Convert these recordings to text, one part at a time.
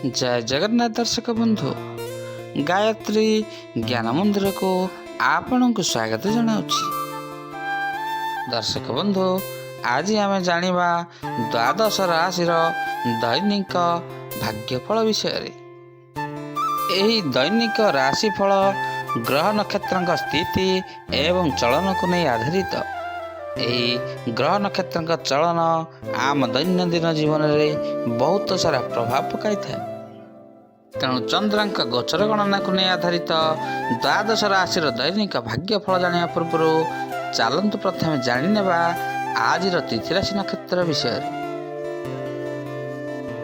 जय जगन्नाथ दर्शक बंधु गायत्री ज्ञान मंदिर को आपण को स्वागत जनाऊँगी। दर्शक बंधु आज आम जानिबा द्वादश राशि दैनिक भाग्यफल विषय। यही दैनिक राशिफल ग्रह नक्षत्र स्थिति एवं चलन को नहीं आधारित। यही ग्रह नक्षत्र चलन आम दैनंदिन जीवन में बहुत सारा प्रभाव पकाई था। तेणु चंद्रांक गोचर गणना को नहीं आधारित द्वादश राशि दैनिक भाग्यफल जाना पूर्व चलतु प्रथम जाणीनेबा आज तिथि राशि नक्षत्र विषय।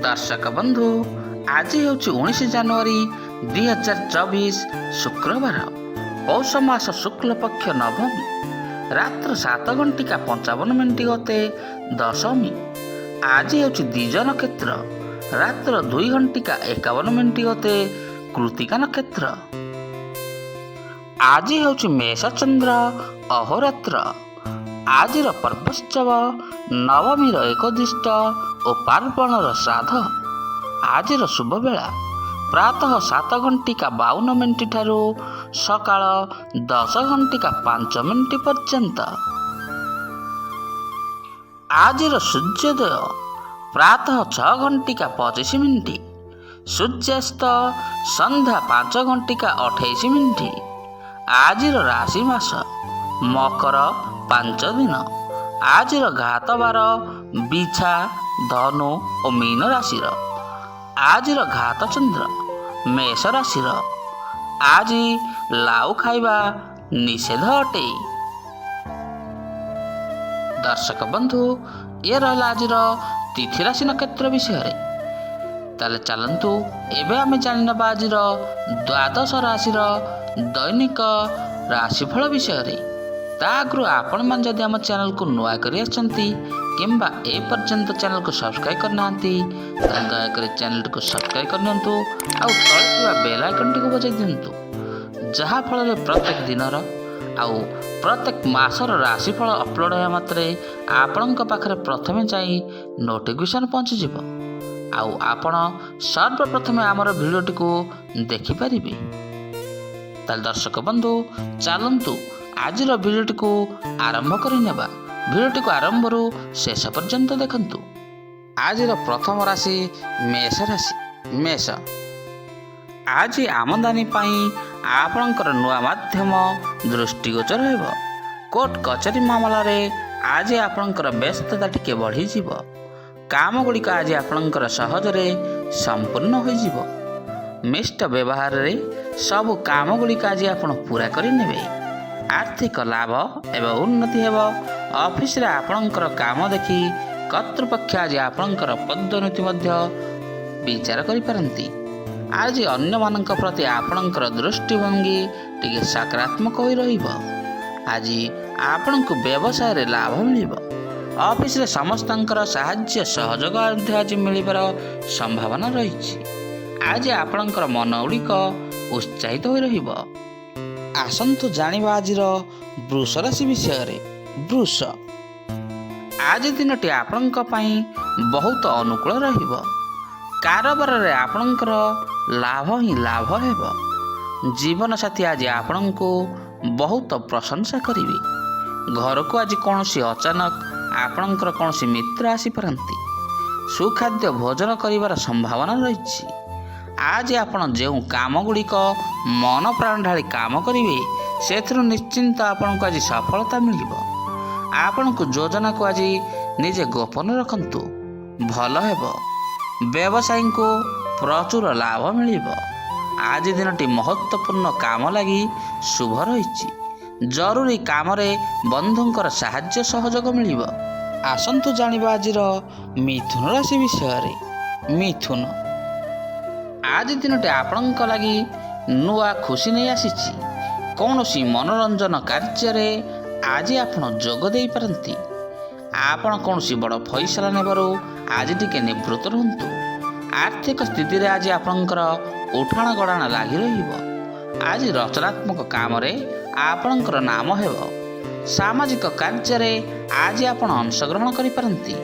दर्शक बंधु आज हूँ 19 जनवरी 2024 शुक्रवार पौष मास शुक्ल पक्ष नवमी रात्र 7:55 गते दशमी। आज हूँ द्विज नक्षत्र रात्र 2:51 गते कृतिका नक्षत्र। आज हूँ मेष चंद्र अहोरात्र। आज पर्वोत्सव नवमी एकदिष्ट और पार्वण श्राद्ध। आज शुभ बेला प्रातः 7:52 ठारू सकाळ 10:05 पर्यंत। आज सूर्योदय प्रातः 6:25 सूर्यास्त संध्या 5:28। आज राशि मास मकर 5 दिन। आज घात बार बिछा धनु और मीन राशि। आज घात चंद्र मेष राशि। आज लाउ खाइबा निषेध अटे। दर्शक बंधु ये रहा आज तिथि राशि नक्षत्र विषय। ताले चलतु एवं आम जानिनेबा आज द्वादश राशि दैनिक राशिफल विषय। आगु आपण मैंने जदि आम चैनल को नुआ कर किंबा ए पर्यंत चैनल को सब्सक्राइब करना दयाकोरी चैनल को सब्सक्राइब करनी आउ तले बेल आइकन टी बजाई दिंतु जहाँफल प्रत्येक दिनर आउ प्रत्येक मासर राशिफल अपलोड होगा मात्रे आपण पाखे प्रथमे जाई नोटिफिकेशन पहुँचीज आउ आपण सर्वप्रथमे आमर भिडियोटी को देखिपारे। दर्शक बंधु चलतु आज भिडियोटी को आरंभ करनेबा। भिडियोटी को आरंभ शेष पर्यंत देखंतु। आज प्रथम राशि मेष राशि। मेष आज आमदानी पाई आपणकर नुआ माध्यम दृष्टिगोचर हेब। कोर्ट कचेरी मामला रे आज आपणकर व्यस्तता टिके बढ़ी जीव। काम गुड़िक आज आपणकर सहजरे संपूर्ण हो जीव। मिष्ट व्यवहार रे सब काम गुड़िक आज आपण पूरा करि नेबे। आर्थिक लाभ एवं उन्नति हेब। ऑफिस रे आपणकर काम देखि कर्तृपक्ष आज आपणकर पदोन्नति मध्य विचार करि पारंती। आज अन्य मानक प्रति आपणकर दृष्टिभंगी टिके सकारात्मक होई रहिबो। आज आपणको व्यवसाय रे लाभ मिलिबो। ऑफिस रे समस्तंकर सहाय्य सहयोग आज मिलिबार संभावना रहिछि। आज आपणकर मन गुड़िक उत्साहित होई रहिबो। आसंतु जानिबा आज वृष राशि विषय। वृष आज दिनटी आपणक पई बहुत अनुकूल रहिबो। कारोबार रे आपणकर लाभ ही लाभ हेब। जीवन साथी आज आपणको बहुत प्रशंसा करिवे। घर को आज कौनसी अचानक आपणकर कौनसी मित्र आसी पारंती। सुखाद्य भोजन करिवार संभावना रहिछि। आज आपण जो काम गुड़िक मन प्राण ढाली काम करेंगे से निश्चिंत आपण को आज सफलता मिलिबो। आपण को योजना को आज निजे गोपन रखंतु भल हेबो। व्यवसायी को प्रचुर लाभ मिलिबो। आज दिनटी महत्वपूर्ण काम लगी शुभ रही। जरूरी काम रे बंधुंकर साहाय्य सहयोग मिलिबो। आसंतु जानिबा आज मिथुन राशि विषय। मिथुन आज दिनटे आपणक लगी नुआ खुशी नहीं आसीची। कौनसी मनोरंजन कार्य आज आपण जोग दे पारंती। आपण कौनसी बड़ फैसला नेबारो आज टिके निवृत्त रहंतु। आर्थिक स्थिति रे आज आपणकर उठाण गड़ाण लागी रहिबो। आज रचनात्मक काम रे आपणकर नाम हेबो। सामाजिक कार्य रे आज आपण अंशग्रहण करि पारंती।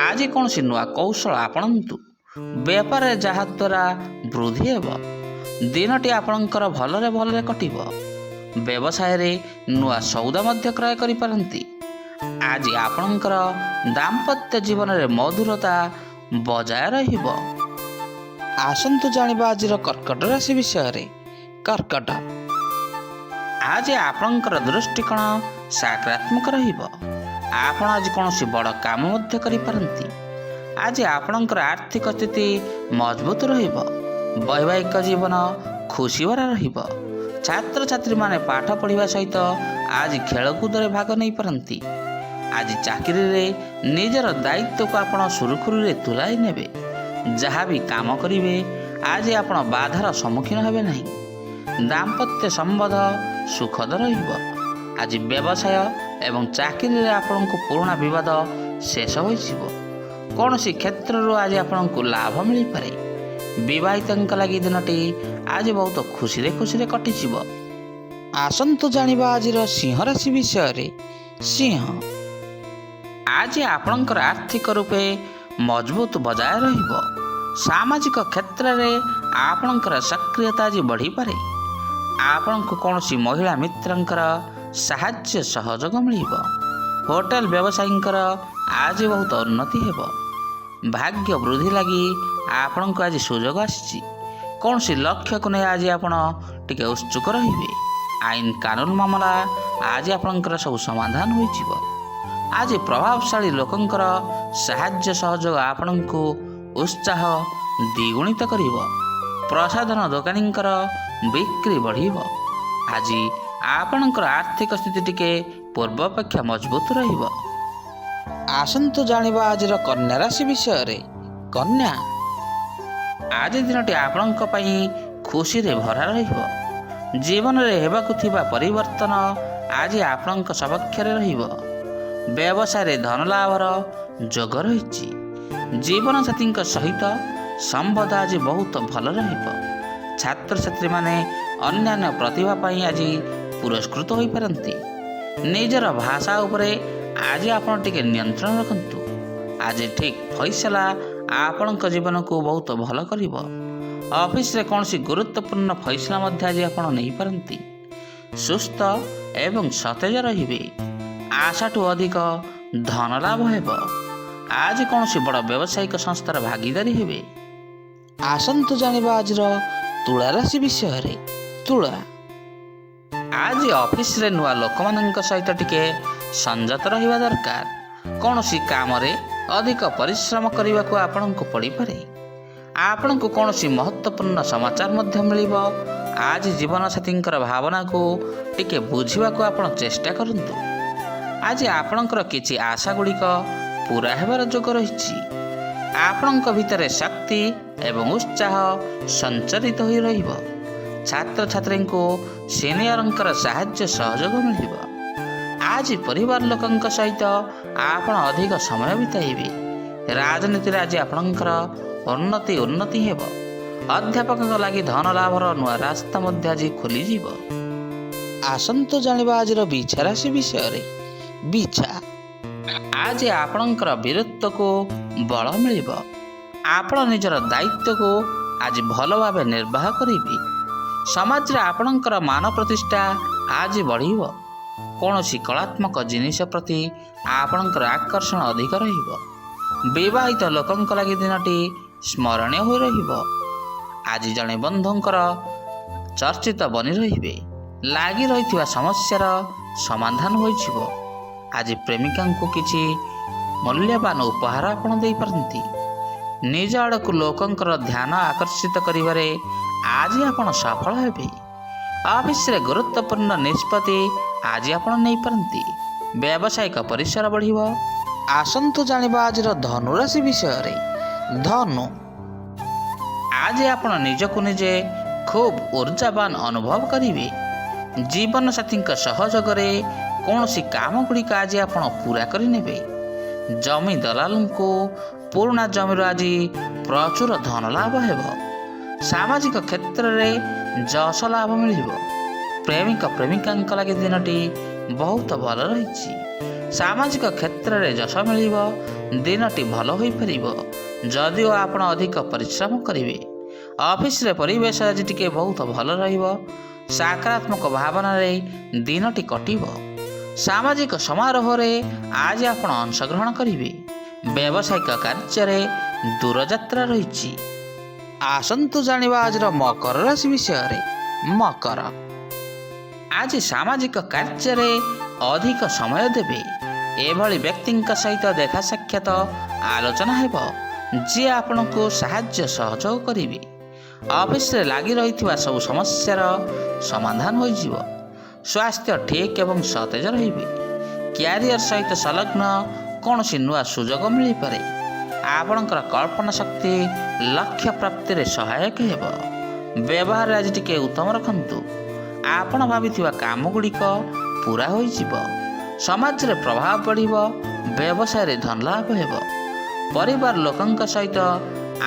आज कौनसी नुआ कौशल आपणंतु ବେପାରରେ ଯାହାଦ୍ୱାରା ବୃଦ୍ଧି ହେବ। ଦିନଟି ଆପଣଙ୍କର ଭଲରେ କଟିବ। ବ୍ୟବସାୟରେ ନୂଆ ସଉଦା ମଧ୍ୟ କ୍ରୟ କରିପାରନ୍ତି। ଆଜି ଆପଣଙ୍କର ଦାମ୍ପତ୍ୟ ଜୀବନରେ ମଧୁରତା ବଜାୟ ରହିବ। ଆସନ୍ତୁ ଜାଣିବା ଆଜିର କର୍କଟ ରାଶି ବିଷୟରେ। କର୍କଟ, ଆଜି ଆପଣଙ୍କର ଦୃଷ୍ଟିକୋଣ ସକାରାତ୍ମକ ରହିବ। ଆପଣ ଆଜି କୌଣସି ବଡ଼ କାମ ମଧ୍ୟ କରିପାରନ୍ତି। ଆଜି ଆପଣଙ୍କର ଆର୍ଥିକ ସ୍ଥିତି ମଜବୁତ ରହିବ। ବୈବାହିକ ଜୀବନ ଖୁସିଭରା ରହିବ। ଛାତ୍ରଛାତ୍ରୀମାନେ ପାଠ ପଢ଼ିବା ସହିତ ଆଜି ଖେଳକୁଦରେ ଭାଗ ନେଇପାରନ୍ତି। ଆଜି ଚାକିରିରେ ନିଜର ଦାୟିତ୍ୱକୁ ଆପଣ ସୁରୁଖୁରୁରେ ତୁଲାଇ ନେବେ। ଯାହା ବି କାମ କରିବେ ଆଜି ଆପଣ ବାଧାର ସମ୍ମୁଖୀନ ହେବେ ନାହିଁ। ଦାମ୍ପତ୍ୟ ସମ୍ବନ୍ଧ ସୁଖଦ ରହିବ। ଆଜି ବ୍ୟବସାୟ ଏବଂ ଚାକିରିରେ ଆପଣଙ୍କୁ ପୁରୁଣା ବିବାଦ ଶେଷ ହୋଇଯିବ। କୌଣସି କ୍ଷେତ୍ରରୁ ଆଜି ଆପଣଙ୍କୁ ଲାଭ ମିଳିପାରେ। ବିବାହିତଙ୍କ ଲାଗି ଦିନଟି ଆଜି ବହୁତ ଖୁସିରେ କଟିଯିବ। ଆସନ୍ତୁ ଜାଣିବା ଆଜିର ସିଂହ ରାଶି ବିଷୟରେ। ସିଂହ, ଆଜି ଆପଣଙ୍କର ଆର୍ଥିକ ରୂପେ ମଜବୁତ ବଜାୟ ରହିବ। ସାମାଜିକ କ୍ଷେତ୍ରରେ ଆପଣଙ୍କର ସକ୍ରିୟତା ଆଜି ବଢ଼ିପାରେ। ଆପଣଙ୍କୁ କୌଣସି ମହିଳା ମିତ୍ରଙ୍କର ସାହାଯ୍ୟ ସହଯୋଗ ମିଳିବ। ହୋଟେଲ ବ୍ୟବସାୟୀଙ୍କର ଆଜି ବହୁତ ଉନ୍ନତି ହେବ। ଭାଗ୍ୟ ବୃଦ୍ଧି ଲାଗି ଆପଣଙ୍କୁ ଆଜି ସୁଯୋଗ ଆସିଛି। କୌଣସି ଲକ୍ଷ୍ୟକୁ ନେଇ ଆଜି ଆପଣ ଟିକେ ଉତ୍ସୁକ ରହିବେ। ଆଇନ କାନୁନ ମାମଲା ଆଜି ଆପଣଙ୍କର ସବୁ ସମାଧାନ ହୋଇଯିବ। ଆଜି ପ୍ରଭାବଶାଳୀ ଲୋକଙ୍କର ସାହାଯ୍ୟ ସହଯୋଗ ଆପଣଙ୍କୁ ଉତ୍ସାହ ଦ୍ୱିଗୁଣିତ କରିବ। ପ୍ରସାଧନ ଦୋକାନୀଙ୍କର ବିକ୍ରି ବଢ଼ିବ। ଆଜି ଆପଣଙ୍କର ଆର୍ଥିକ ସ୍ଥିତି ଟିକେ ପୂର୍ବ ଅପେକ୍ଷା ମଜବୁତ ରହିବ। ଆସନ୍ତୁ ଜାଣିବା ଆଜିର କନ୍ୟା ରାଶି ବିଷୟରେ। କନ୍ୟା, ଆଜି ଦିନଟି ଆପଣଙ୍କ ପାଇଁ ଖୁସିରେ ଭରା ରହିବ। ଜୀବନରେ ହେବାକୁ ଥିବା ପରିବର୍ତ୍ତନ ଆଜି ଆପଣଙ୍କ ସପକ୍ଷରେ ରହିବ। ବ୍ୟବସାୟରେ ଧନ ଲାଭର ଯୋଗ ରହିଛି। ଜୀବନସାଥୀଙ୍କ ସହିତ ସମ୍ବନ୍ଧ ଆଜି ବହୁତ ଭଲ ରହିବ। ଛାତ୍ରଛାତ୍ରୀମାନେ ଅନ୍ୟାନ୍ୟ ପ୍ରତିଭା ପାଇଁ ଆଜି ପୁରସ୍କୃତ ହୋଇପାରନ୍ତି। ନିଜର ଭାଷା ଉପରେ ଆଜି ଆପଣ ଟିକେ ନିୟନ୍ତ୍ରଣ ରଖନ୍ତୁ। ଆଜି ଠିକ୍ ଫଇସଲା ଆପଣଙ୍କ ଜୀବନକୁ ବହୁତ ଭଲ କରିବ। ଅଫିସରେ କୌଣସି ଗୁରୁତ୍ୱପୂର୍ଣ୍ଣ ଫଇସଲା ମଧ୍ୟ ଆଜି ଆପଣ ନେଇପାରନ୍ତି। ସୁସ୍ଥ ଏବଂ ସତେଜ ରହିବେ। ଆଶାଠୁ ଅଧିକ ଧନ ଲାଭ ହେବ। ଆଜି କୌଣସି ବଡ଼ ବ୍ୟବସାୟିକ ସଂସ୍ଥାର ଭାଗିଦାରୀ ହେବେ। ଆସନ୍ତୁ ଜାଣିବା ଆଜିର ତୁଳା ରାଶି ବିଷୟରେ। ତୁଳା, ଆଜି ଅଫିସରେ ନୂଆ ଲୋକମାନଙ୍କ ସହିତ ଟିକେ ସଂଯତ ରହିବା ଦରକାର। କୌଣସି କାମରେ ଅଧିକ ପରିଶ୍ରମ କରିବାକୁ ଆପଣଙ୍କୁ ପଡ଼ିପାରେ। ଆପଣଙ୍କୁ କୌଣସି ମହତ୍ତ୍ୱପୂର୍ଣ୍ଣ ସମାଚାର ମଧ୍ୟ ମିଳିବ। ଆଜି ଜୀବନସାଥୀଙ୍କର ଭାବନାକୁ ଟିକେ ବୁଝିବାକୁ ଆପଣ ଚେଷ୍ଟା କରନ୍ତୁ। ଆଜି ଆପଣଙ୍କର କିଛି ଆଶା ଗୁଡ଼ିକ ପୂରା ହେବାର ଯୋଗ ରହିଛି। ଆପଣଙ୍କ ଭିତରେ ଶକ୍ତି ଏବଂ ଉତ୍ସାହ ସଞ୍ଚରିତ ହୋଇ ରହିବ। ଛାତ୍ରଛାତ୍ରୀଙ୍କୁ ସିନିୟରଙ୍କର ସାହାଯ୍ୟ ସହଯୋଗ ମିଳିବ। ଆଜି ପରିବାର ଲୋକଙ୍କ ସହିତ ଆପଣ ଅଧିକ ସମୟ ବିତାଇବେ। ରାଜନୀତିରେ ଆଜି ଆପଣଙ୍କର ଉନ୍ନତି ହେବ। ଅଧ୍ୟାପକଙ୍କ ଲାଗି ଧନ ଲାଭର ନୂଆ ରାସ୍ତା ମଧ୍ୟ ଆଜି ଖୋଲିଯିବ। ଆସନ୍ତୁ ଜାଣିବା ଆଜିର ବିଛା ରାଶି ବିଷୟରେ। ବିଛା, ଆଜି ଆପଣଙ୍କର ବୀରତ୍ୱକୁ ବଳ ମିଳିବ। ଆପଣ ନିଜର ଦାୟିତ୍ୱକୁ ଆଜି ଭଲ ଭାବେ ନିର୍ବାହ କରିବେ। ସମାଜରେ ଆପଣଙ୍କର ମାନ ପ୍ରତିଷ୍ଠା ଆଜି ବଢ଼ିବ। କୌଣସି କଳାତ୍ମକ ଜିନିଷ ପ୍ରତି ଆପଣଙ୍କର ଆକର୍ଷଣ ଅଧିକ ରହିବ। ବିବାହିତ ଲୋକଙ୍କ ଲାଗି ଦିନଟି ସ୍ମରଣୀୟ ହୋଇ ରହିବ। ଆଜି ଜଣେ ବନ୍ଧୁଙ୍କର ଚର୍ଚ୍ଚିତ ବନି ରହିବେ। ଲାଗି ରହିଥିବା ସମସ୍ୟାର ସମାଧାନ ହୋଇଯିବ। ଆଜି ପ୍ରେମିକାଙ୍କୁ କିଛି ମୂଲ୍ୟବାନ ଉପହାର ଆପଣ ଦେଇପାରନ୍ତି। ନିଜ ଆଡ଼କୁ ଲୋକଙ୍କର ଧ୍ୟାନ ଆକର୍ଷିତ କରିବାରେ ଆଜି ଆପଣ ସଫଳ ହେବେ। ଅଫିସରେ ଗୁରୁତ୍ୱପୂର୍ଣ୍ଣ ନିଷ୍ପତ୍ତି ଆଜି ଆପଣ ନେଇପାରନ୍ତି। ବ୍ୟବସାୟିକ ପରିସର ବଢ଼ିବ। ଆସନ୍ତୁ ଜାଣିବା ଆଜିର ଧନୁ ରାଶି ବିଷୟରେ। ଧନୁ, ଆଜି ଆପଣ ନିଜକୁ ନିଜେ ଖୁବ୍ ଊର୍ଜାବାନ ଅନୁଭବ କରିବେ। ଜୀବନସାଥୀଙ୍କ ସହଯୋଗରେ କୌଣସି କାମ ଗୁଡ଼ିକ ଆଜି ଆପଣ ପୂରା କରିନେବେ। ଜମି ଦଲାଲଙ୍କୁ ପୁରୁଣା ଜମିରୁ ଆଜି ପ୍ରଚୁର ଧନ ଲାଭ ହେବ। ସାମାଜିକ କ୍ଷେତ୍ରରେ ଯଶ ଲାଭ ମିଳିବ। ପ୍ରେମିକ ପ୍ରେମିକାଙ୍କ ଲାଗି ଦିନଟି ବହୁତ ଭଲ ରହିଛି। ସାମାଜିକ କ୍ଷେତ୍ରରେ ଯଶ ମିଳିବ। ଦିନଟି ଭଲ ହୋଇପାରିବ। ଯଦିଓ ଆପଣ ଅଧିକ ପରିଶ୍ରମ କରିବେ। ଅଫିସରେ ପରିବେଶ ଆଜି ଟିକେ ବହୁତ ଭଲ ରହିବ। ସକାରାତ୍ମକ ଭାବନାରେ ଦିନଟି କଟିବ। ସାମାଜିକ ସମାରୋହରେ ଆଜି ଆପଣ ଅଂଶଗ୍ରହଣ କରିବେ। ବ୍ୟବସାୟିକ କାର୍ଯ୍ୟରେ ଦୂରଯାତ୍ରା ରହିଛି। ଆସନ୍ତୁ ଜାଣିବା ଆଜିର ମକର ରାଶି ବିଷୟରେ। ମକର, ଆଜି ସାମାଜିକ କାର୍ଯ୍ୟରେ ଅଧିକ ସମୟ ଦେବେ। ଏଭଳି ବ୍ୟକ୍ତିଙ୍କ ସହିତ ଦେଖା ସାକ୍ଷାତ ଆଲୋଚନା ହେବ, ଯିଏ ଆପଣଙ୍କୁ ସାହାଯ୍ୟ ସହଯୋଗ କରିବେ। ଅଫିସରେ ଲାଗି ରହିଥିବା ସବୁ ସମସ୍ୟାର ସମାଧାନ ହୋଇଯିବ। ସ୍ୱାସ୍ଥ୍ୟ ଠିକ୍ ଏବଂ ସତେଜ ରହିବେ। କ୍ୟାରିୟର ସହିତ ସଂଲଗ୍ନ କୌଣସି ନୂଆ ସୁଯୋଗ ମିଳିପାରେ। ଆପଣଙ୍କର କଳ୍ପନା ଶକ୍ତି ଲକ୍ଷ୍ୟ ପ୍ରାପ୍ତିରେ ସହାୟକ ହେବ। ବ୍ୟବହାରରେ ଆଜି ଟିକେ ଉତ୍ତମ ରଖନ୍ତୁ। ଆପଣ ଭାବିଥିବା କାମଗୁଡ଼ିକ ପୂରା ହୋଇଯିବ। ସମାଜରେ ପ୍ରଭାବ ବଢ଼ିବ। ବ୍ୟବସାୟରେ ଧନଲାଭ ହେବ। ପରିବାର ଲୋକଙ୍କ ସହିତ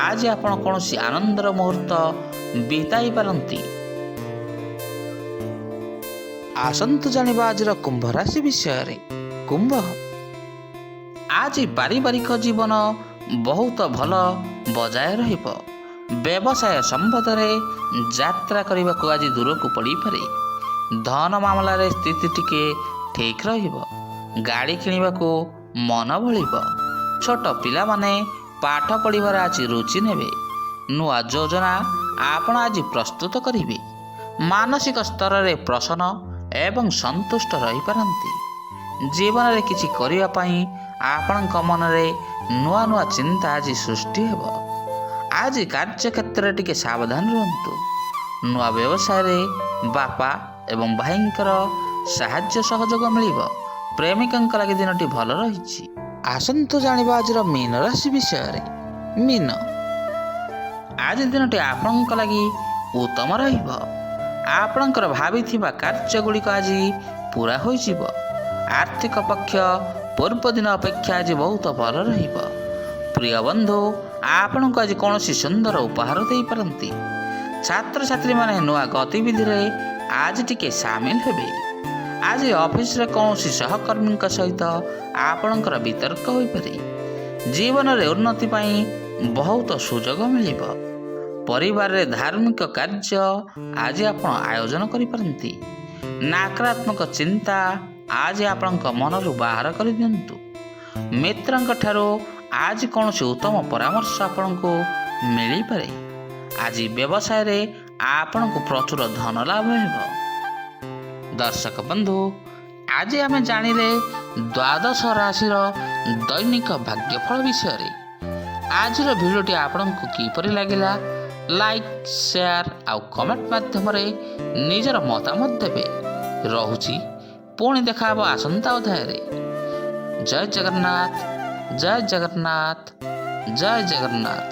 ଆଜି ଆପଣ କୌଣସି ଆନନ୍ଦର ମୁହୂର୍ତ୍ତ ବିତାଇ ପାରନ୍ତି। ଆସନ୍ତୁ ଜାଣିବା ଆଜିର କୁମ୍ଭ ରାଶି ବିଷୟରେ। କୁମ୍ଭ, ଆଜି ପାରିବାରିକ ଜୀବନ ବହୁତ ଭଲ ବଜାୟ ରହିବ। ବ୍ୟବସାୟ ସମ୍ବନ୍ଧରେ ଯାତ୍ରା କରିବାକୁ ଆଜି ଦୂରକୁ ପଡ଼ିପାରେ। ଧନ ମାମଲାରେ ସ୍ଥିତି ଟିକେ ଠିକ୍ ରହିବ। ଗାଡ଼ି କିଣିବାକୁ ମନ ବଳିବ। ଛୋଟ ପିଲାମାନେ ପାଠ ପଢ଼ିବାରେ ଆଜି ରୁଚି ନେବେ। ନୂଆ ଯୋଜନା ଆପଣ ଆଜି ପ୍ରସ୍ତୁତ କରିବେ। ମାନସିକ ସ୍ତରରେ ପ୍ରସନ୍ନ ଏବଂ ସନ୍ତୁଷ୍ଟ ରହିପାରନ୍ତି। ଜୀବନରେ କିଛି କରିବା ପାଇଁ ଆପଣଙ୍କ ମନରେ ନୂଆ ନୂଆ ଚିନ୍ତା ଆଜି ସୃଷ୍ଟି ହେବ। ଆଜି କାର୍ଯ୍ୟକ୍ଷେତ୍ରରେ ଟିକେ ସାବଧାନ ରୁହନ୍ତୁ। ନୂଆ ବ୍ୟବସାୟରେ ବାପା ଏବଂ ଭାଇଙ୍କର ସାହାଯ୍ୟ ସହଯୋଗ ମିଳିବ। ପ୍ରେମିକଙ୍କ ଲାଗି ଦିନଟି ଭଲ ରହିଛି। ଆସନ୍ତୁ ଜାଣିବା ଆଜିର ମୀନ ରାଶି ବିଷୟରେ। ମୀନ, ଆଜି ଦିନଟି ଆପଣଙ୍କ ଲାଗି ଉତ୍ତମ ରହିବ। ଆପଣଙ୍କର ଭାବିଥିବା କାର୍ଯ୍ୟଗୁଡ଼ିକ ଆଜି ପୂରା ହୋଇଯିବ। ଆର୍ଥିକ ପକ୍ଷ ପୂର୍ବ ଦିନ ଅପେକ୍ଷା ଆଜି ବହୁତ ଭଲ ରହିବ। ପ୍ରିୟ ବନ୍ଧୁ ଆପଣଙ୍କୁ ଆଜି କୌଣସି ସୁନ୍ଦର ଉପହାର ଦେଇପାରନ୍ତି। ଛାତ୍ରଛାତ୍ରୀମାନେ ନୂଆ ଗତିବିଧିରେ ଆଜି ଟିକେ ସାମିଲ ହେବେ। ଆଜି ଅଫିସରେ କୌଣସି ସହକର୍ମୀଙ୍କ ସହିତ ଆପଣଙ୍କର ବିତର୍କ ହୋଇପାରେ। ଜୀବନରେ ଉନ୍ନତି ପାଇଁ ବହୁତ ସୁଯୋଗ ମିଳିବ। ପରିବାରରେ ଧାର୍ମିକ କାର୍ଯ୍ୟ ଆଜି ଆପଣ ଆୟୋଜନ କରିପାରନ୍ତି। ନକାରାତ୍ମକ ଚିନ୍ତା ଆଜି ଆପଣଙ୍କ ମନରୁ ବାହାର କରିଦିଅନ୍ତୁ। ମିତ୍ରଙ୍କ ଠାରୁ ଆଜି କୌଣସି ଉତ୍ତମ ପରାମର୍ଶ ଆପଣଙ୍କୁ ମିଳିପାରେ। ଆଜି ବ୍ୟବସାୟରେ ଆପଣଙ୍କୁ ପ୍ରଚୁର ଧନ ଲାଭ ହେବ। ଦର୍ଶକ ବନ୍ଧୁ, ଆଜି ଆମେ ଜାଣିଲେ ଦ୍ୱାଦଶ ରାଶିର ଦୈନିକ ଭାଗ୍ୟଫଳ ବିଷୟରେ। ଆଜିର ଭିଡ଼ିଓଟି ଆପଣଙ୍କୁ କିପରି ଲାଗିଲା, ଲାଇକ୍, ସେୟାର ଆଉ କମେଣ୍ଟ ମାଧ୍ୟମରେ ନିଜର ମତାମତ ଦେବେ। ରହୁଛି, ପୁଣି ଦେଖା ହେବ ଆସନ୍ତା ଅଧ୍ୟାୟରେ। ଜୟ ଜଗନ୍ନାଥ, ଜୟ ଜଗନ୍ନାଥ, ଜୟ ଜଗନ୍ନାଥ।